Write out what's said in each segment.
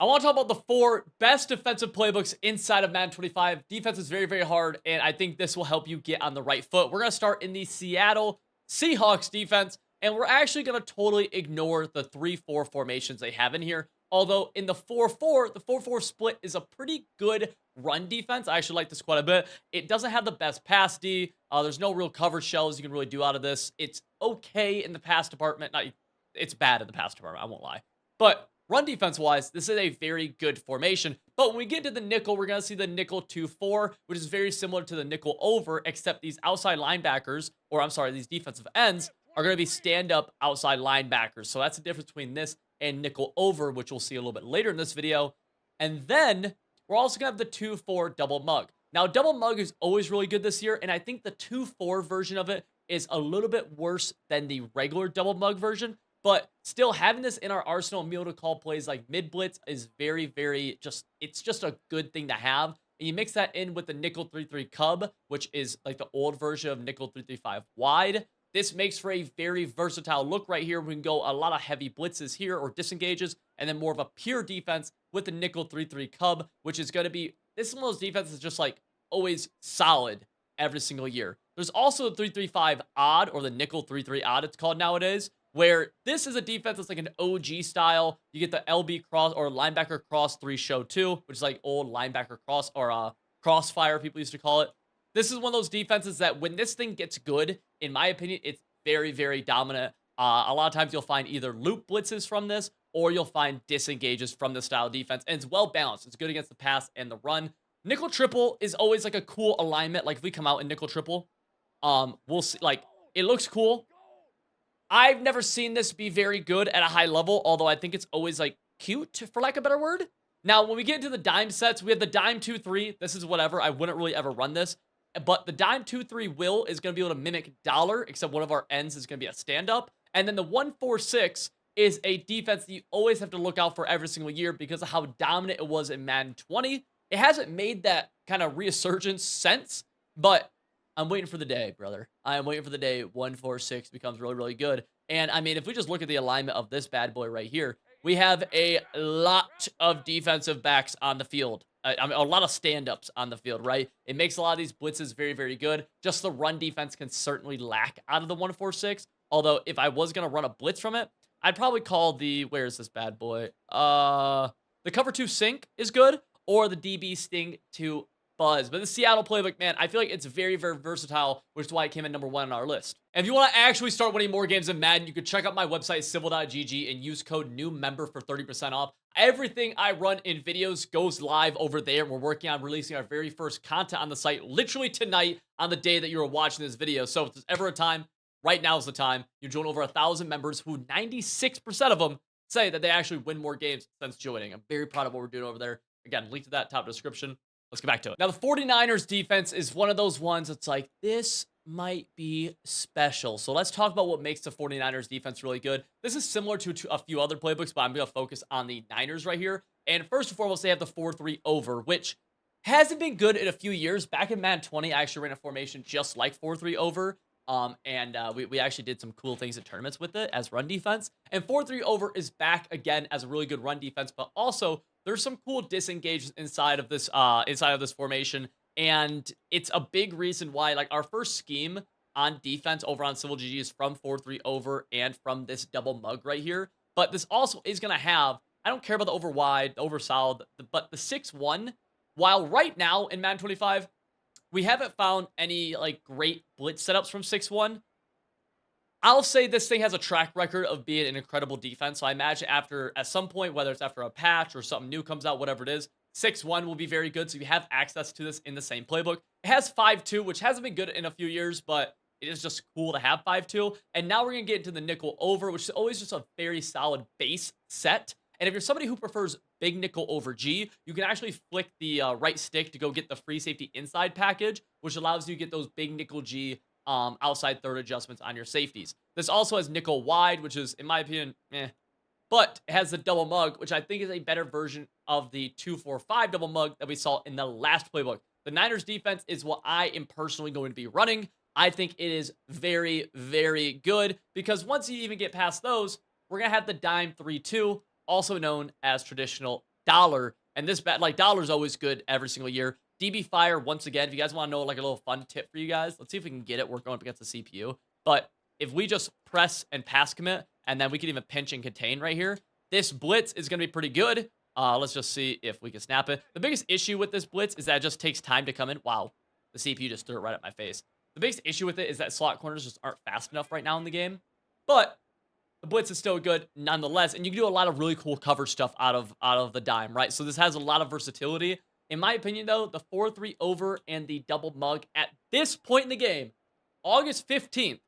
I want to talk about the 4 best defensive playbooks inside of Madden 25. Defense is very, very hard, and I think this will help you get on the right foot. We're going to start in the Seattle Seahawks defense, and we're actually going to totally ignore the 3-4 formations they have in here. Although in the 4-4, the 4-4 split is a pretty good run defense. I actually like this quite a bit. It doesn't have the best pass D. There's no real cover shells you can really do out of this. It's okay in the pass department. Not, it's bad in the pass department, I won't lie. But run defense-wise, this is a very good formation. But when we get to the nickel, we're going to see the nickel 2-4, which is very similar to the nickel over, except these outside linebackers, or I'm sorry, these defensive ends, are going to be stand-up outside linebackers. So that's the difference between this and nickel over, which we'll see a little bit later in this video. And then we're also going to have the 2-4 double mug. Now, double mug is always really good this year, and I think the 2-4 version of it is a little bit worse than the regular double mug version. But still, having this in our arsenal and being able to call plays like mid blitz is very, very it's just a good thing to have. And you mix that in with the nickel 3-3 cub, which is like the old version of nickel 3-3-5 wide. This makes for a very versatile look right here. We can go a lot of heavy blitzes here or disengages, and then more of a pure defense with the nickel 3-3 cub, which is going to be, this is one of those defenses just like always solid every single year. There's also the 3-3-5 odd, or the nickel 3-3 odd it's called nowadays, where this is a defense that's like an OG style. You get the LB cross or linebacker cross 3 show 2, which is like old linebacker cross or crossfire, people used to call it. This is one of those defenses that when this thing gets good, in my opinion, it's very, very dominant. A lot of times you'll find either loop blitzes from this or you'll find disengages from this style of defense. And it's well balanced. It's good against the pass and the run. Nickel triple is always like a cool alignment. Like if we come out in nickel triple, we'll see, like it looks cool. I've never seen this be very good at a high level, although I think it's always like cute, for lack of a better word. Now, when we get into the dime sets, we have the dime 2-3. This is whatever. I wouldn't really ever run this. But the dime 2-3 will is going to be able to mimic dollar, except one of our ends is going to be a stand-up. And then the 1-4-6 is a defense that you always have to look out for every single year because of how dominant it was in Madden 20. It hasn't made that kind of resurgence since, but I'm waiting for the day, brother. I'm waiting for the day 1-4-6 becomes really, really good. And I mean, if we just look at the alignment of this bad boy right here, we have a lot of defensive backs on the field. I mean, a lot of stand-ups on the field, right? It makes a lot of these blitzes very, very good. Just the run defense can certainly lack out of the 1-4-6. Although, if I was going to run a blitz from it, I'd probably call the, where is this bad boy? The cover 2 sink is good, or the DB sting to buzz. But the Seattle playbook, man, I feel like it's very, very versatile, which is why it came in #1 on our list. And if you want to actually start winning more games in Madden, you can check out my website, civil.gg, and use code NEWMEMBER for 30% off. Everything I run in videos goes live over there. We're working on releasing our very first content on the site literally tonight on the day that you're watching this video. So if there's ever a time, right now is the time. You join over 1,000 members who 96% of them say that they actually win more games since joining. I'm very proud of what we're doing over there. Again, link to that top description. Let's get back to it. Now, the 49ers defense is one of those ones that's like, this might be special. So let's talk about what makes the 49ers defense really good. This is similar to a few other playbooks, but I'm going to focus on the Niners right here. And first and foremost, they have the 4-3 over, which hasn't been good in a few years. Back in Madden 20, I actually ran a formation just like 4-3 over. We actually did some cool things in tournaments with it as run defense. And 4-3 over is back again as a really good run defense, but also there's some cool disengagements inside of this formation. And it's a big reason why, like, our first scheme on defense over on Civil GG is from 4-3 over and from this double mug right here. But this also is going to have, I don't care about the over wide, the over solid, but the 6-1, while right now in Madden 25, we haven't found any like great blitz setups from 6-1. I'll say this thing has a track record of being an incredible defense. So I imagine at some point, whether it's after a patch or something new comes out, whatever it is, 6-1 will be very good. So you have access to this in the same playbook. It has 5-2, which hasn't been good in a few years, but it is just cool to have 5-2. And now we're going to get into the nickel over, which is always just a very solid base set. And if you're somebody who prefers big nickel over G, you can actually flick the right stick to go get the free safety inside package, which allows you to get those big nickel G outside third adjustments on your safeties. This also has nickel wide, which is, in my opinion, but it has the double mug, which I think is a better version of the 2-4-5 double mug that we saw in the last playbook. The Niners defense is what I am personally going to be running. I think it is very, very good because once you even get past those, we're going to have the dime 3-2, also known as traditional Dollar. And this bet, like Dollar's always good every single year. DB Fire, once again, if you guys want to know like a little fun tip for you guys, let's see if we can get it. We're going up against the CPU. But if we just press and pass commit, and then we can even pinch and contain right here, this blitz is going to be pretty good. Let's just see if we can snap it. The biggest issue with this blitz is that it just takes time to come in. Wow, the CPU just threw it right at my face. The biggest issue with it is that slot corners just aren't fast enough right now in the game. But the blitz is still good nonetheless, and you can do a lot of really cool cover stuff out of the dime, right? So this has a lot of versatility. In my opinion, though, the 4-3 over and the double mug at this point in the game, August 15th,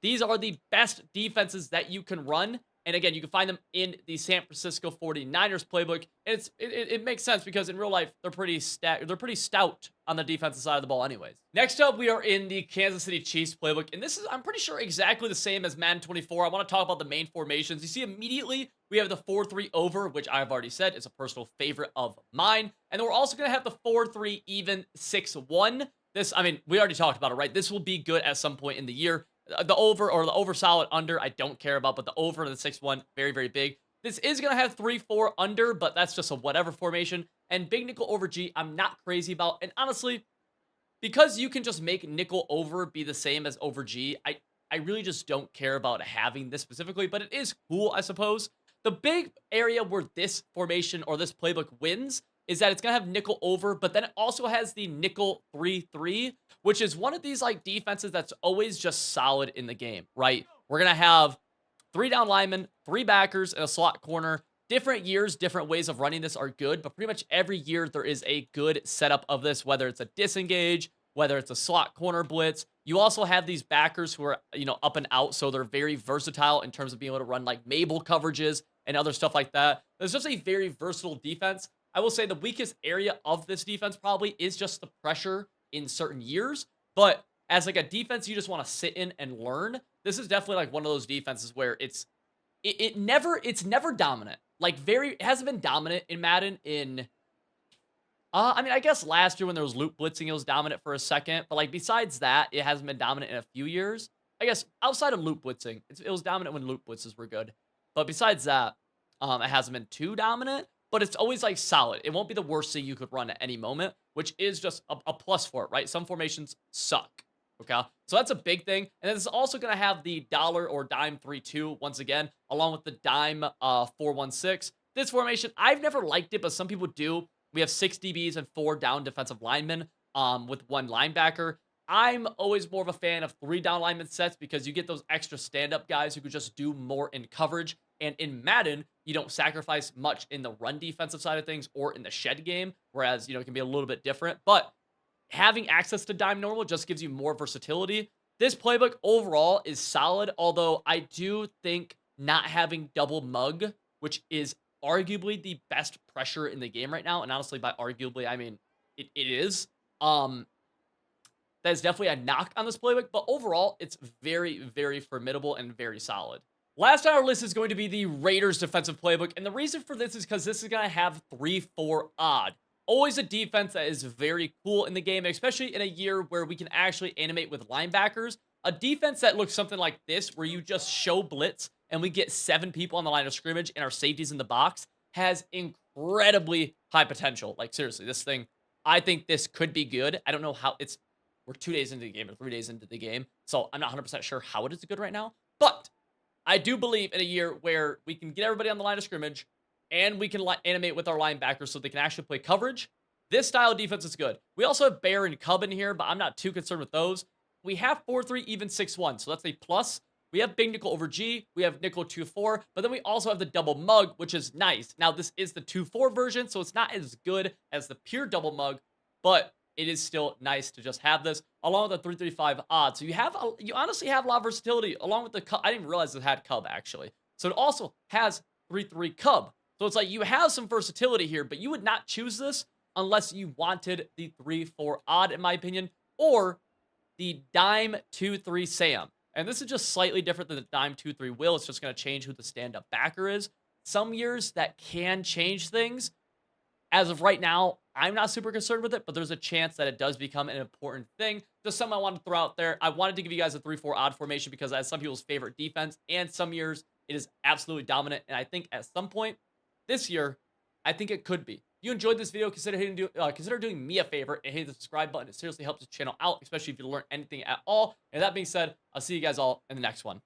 these are the best defenses that you can run. And again, you can find them in the San Francisco 49ers playbook. And it makes sense because in real life, they're pretty stout on the defensive side of the ball anyways. Next up, we are in the Kansas City Chiefs playbook. And this is, I'm pretty sure, exactly the same as Madden 24. I want to talk about the main formations. You see immediately, we have the 4-3 over, which I've already said is a personal favorite of mine. And then we're also going to have the 4-3 even 6-1. This, I mean, we already talked about it, right? This will be good at some point in the year. The over or the over solid under, I don't care about, but the over and the 6-1, very, very big. This is going to have 3-4 under, but that's just a whatever formation. And big nickel over G, I'm not crazy about. And honestly, because you can just make nickel over be the same as over G, I really just don't care about having this specifically, but it is cool, I suppose. The big area where this formation or this playbook wins is that it's going to have nickel over, but then it also has the nickel 3-3, which is one of these like defenses that's always just solid in the game, right? We're going to have 3 down linemen, 3 backers, and a slot corner. Different years, different ways of running this are good, but pretty much every year there is a good setup of this, whether it's a disengage, whether it's a slot corner blitz. You also have these backers who are, up and out, so they're very versatile in terms of being able to run like Mabel coverages and other stuff like that. There's just a very versatile defense. I will say the weakest area of this defense probably is just the pressure in certain years. But as like a defense you just want to sit in and learn, this is definitely like one of those defenses where it's never dominant. Like it hasn't been dominant in Madden in I mean, I guess last year when there was loop blitzing, it was dominant for a second. But like besides that, it hasn't been dominant in a few years. I guess outside of loop blitzing, it was dominant when loop blitzes were good. But besides that, it hasn't been too dominant. But it's always like solid. It won't be the worst thing you could run at any moment, which is just a plus for it, right? Some formations suck. Okay, so that's a big thing. And then it's also going to have the dollar or dime 3-2 once again, along with the dime 4-1-6. This formation, I've never liked it, but some people do. We have 6 DBs and 4 down defensive linemen with 1 linebacker. I'm always more of a fan of 3 down lineman sets because you get those extra stand-up guys who could just do more in coverage. And in Madden, you don't sacrifice much in the run defensive side of things or in the shed game, whereas, it can be a little bit different. But having access to dime normal just gives you more versatility. This playbook overall is solid, although I do think not having double mug, which is arguably the best pressure in the game right now, and honestly, by arguably, I mean, it is. That is definitely a knock on this playbook, but overall, it's very, very formidable and very solid. Last on our list is going to be the Raiders defensive playbook, and the reason for this is because this is going to have 3-4 odd. Always a defense that is very cool in the game, especially in a year where we can actually animate with linebackers. A defense that looks something like this, where you just show blitz and we get 7 people on the line of scrimmage and our safeties in the box, has incredibly high potential. Like, seriously, this thing, I think this could be good. I don't know how we're 2 days into the game or 3 days into the game, so I'm not 100% sure how it is good right now, but I do believe in a year where we can get everybody on the line of scrimmage and we can animate with our linebackers so they can actually play coverage. This style of defense is good. We also have Bear and Cub in here, but I'm not too concerned with those. We have 4-3, even 6-1, so that's a plus. We have big nickel over G. We have nickel 2-4, but then we also have the double mug, which is nice. Now, this is the 2-4 version, so it's not as good as the pure double mug, but it is still nice to just have this, along with the 3-3-5 odd. So you honestly have a lot of versatility, along with the Cub. I didn't realize it had Cub, actually. So it also has 3-3 Cub. So it's like you have some versatility here, but you would not choose this unless you wanted the 3-4 odd, in my opinion, or the dime 2-3 Sam. And this is just slightly different than the dime 2-3 will. It's just going to change who the stand-up backer is. Some years that can change things. As of right now, I'm not super concerned with it, but there's a chance that it does become an important thing. Just something I wanted to throw out there. I wanted to give you guys a 3-4 odd formation because that's some people's favorite defense, and some years it is absolutely dominant. And I think at some point this year, I think it could be. If you enjoyed this video, consider doing me a favor and hitting the subscribe button. It seriously helps the channel out, especially if you learn anything at all. And that being said, I'll see you guys all in the next one.